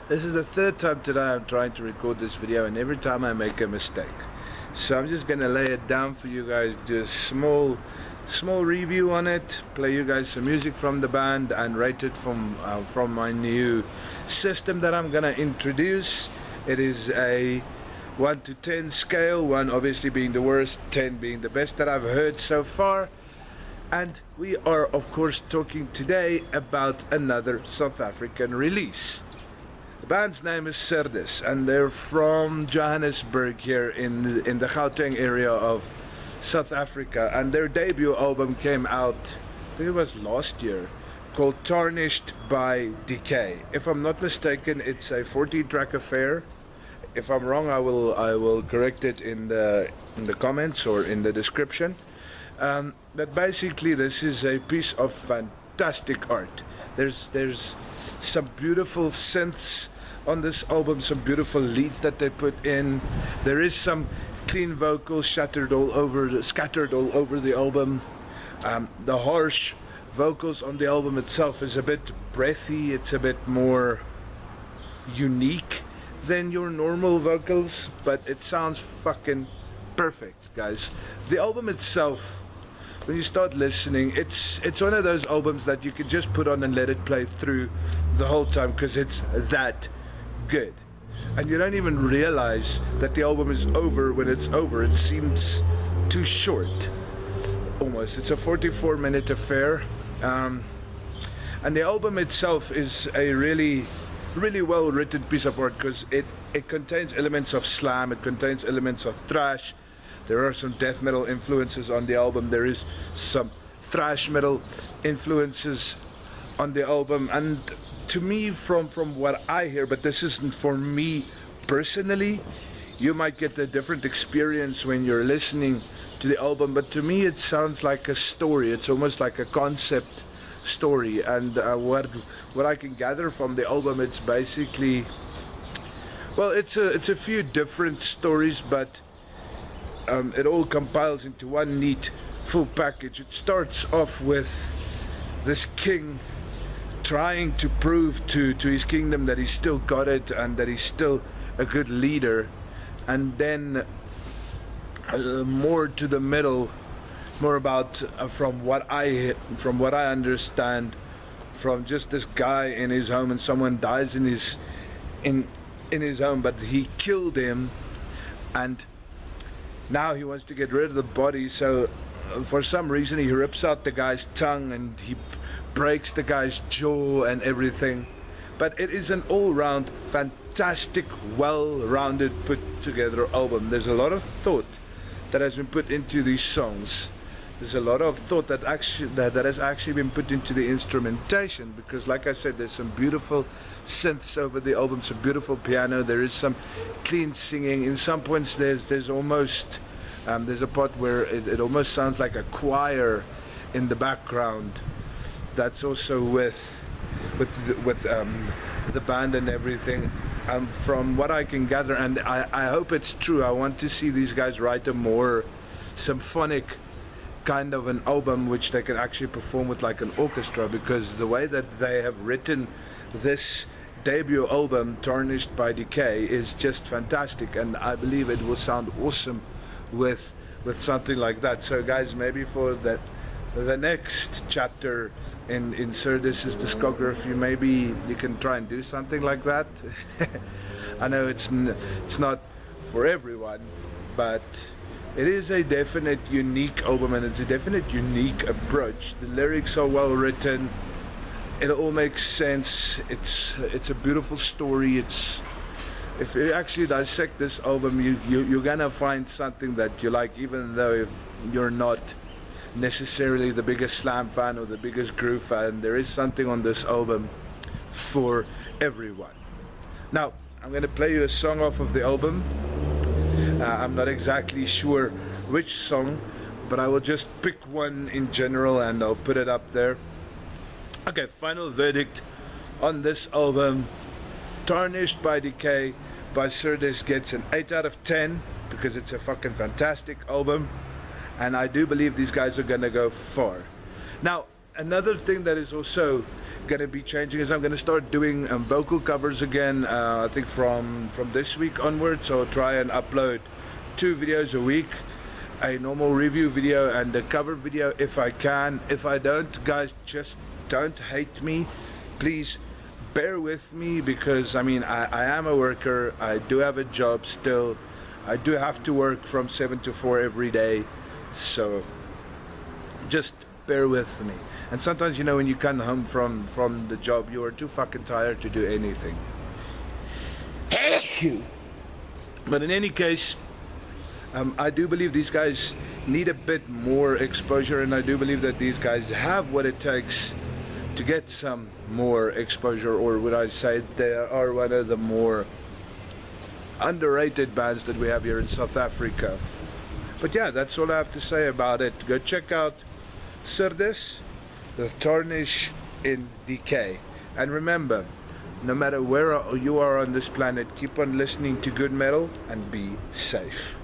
This is the third time today I'm trying to record this video, and every time I make a mistake. So I'm just gonna lay it down for you guys, do a small review on it, play you guys some music from the band, and rate it from my new system that I'm gonna introduce. It is a 1 to 10 scale, 1 obviously being the worst, 10 being the best that I've heard so far. And we are of course talking today about another South African release. The band's name is Surdus, and they're from Johannesburg here in the Gauteng area of South Africa, and their debut album came out, I think it was last year, called Tarnished by Decay. If I'm not mistaken, it's a 14-track affair. If I'm wrong, I will correct it in the comments or in the description. But basically this is a piece of fantastic art. There's some beautiful synths on this album, some beautiful leads that they put in. There is some clean vocals scattered all over the album. The harsh vocals on the album itself is a bit breathy. It's a bit more unique than your normal vocals, but it sounds fucking perfect, guys. The album itself, when you start listening, it's one of those albums that you can just put on and let it play through the whole time, because it's that good, and you don't even realize that the album is over when it's over. It seems too short, almost. It's a 44-minute affair, and the album itself is a really well written piece of art, because it contains elements of slam, it contains elements of thrash. There are some death metal influences on the album. There is some thrash metal influences on the album, and to me, from what I hear, but this isn't for me personally, you might get a different experience when you're listening to the album, but to me it sounds like a story. It's almost like a concept story, and what I can gather from the album, it's basically, well, it's a few different stories, but it all compiles into one neat full package. It starts off with this king trying to prove to his kingdom that he's still got it and that he's still a good leader, and then more to the middle, more about from what I understand, from just this guy in his home, and someone dies in his home, but he killed him, and now he wants to get rid of the body. So for some reason he rips out the guy's tongue and he breaks the guy's jaw and everything. But it is an all-round fantastic, well-rounded, put together album. There's a lot of thought that has been put into these songs. There's a lot of thought that has actually been put into the instrumentation, because like I said, there's some beautiful synths over the album, some beautiful piano, there is some clean singing. In some points there's almost there's a part where it almost sounds like a choir in the background. That's also with the band and everything. From what I can gather, and I hope it's true, I want to see these guys write a more symphonic kind of an album which they can actually perform with like an orchestra, because the way that they have written this debut album, Tarnished by Decay, is just fantastic, and I believe it will sound awesome with something like that. So guys, maybe for the next chapter in Surdus' discography, maybe you can try and do something like that. I know it's not for everyone, but it is a definite unique album, and it's a definite unique approach. The lyrics are well written, it all makes sense, it's a beautiful story. If you actually dissect this album, you're gonna find something that you like, even though you're not necessarily the biggest slam fan or the biggest groove fan. There is something on this album for everyone. Now I'm gonna play you a song off of the album. I'm not exactly sure which song, but I will just pick one in general and I'll put it up there. Okay, final verdict on this album, Tarnished by Decay by Surdus, gets an 8 out of 10, because it's a fucking fantastic album, and I do believe these guys are gonna go far. Now, another thing that is also gonna be changing is I'm gonna start doing vocal covers again. I think from this week onwards. So I'll try and upload 2 videos a week, a normal review video and a cover video if I can. If I don't, guys, just don't hate me, please. Bear with me, because I mean I am a worker. I do have a job still. I do have to work from 7 to 4 every day, so just bear with me. And sometimes, you know, when you come home from the job, you are too fucking tired to do anything. But in any case, I do believe these guys need a bit more exposure, and I do believe that these guys have what it takes to get some more exposure, or would I say they are one of the more underrated bands that we have here in South Africa. But yeah, that's all I have to say about it. Go check out Surdus-Tarnished in Decay. And remember, no matter where you are on this planet, keep on listening to good metal and be safe.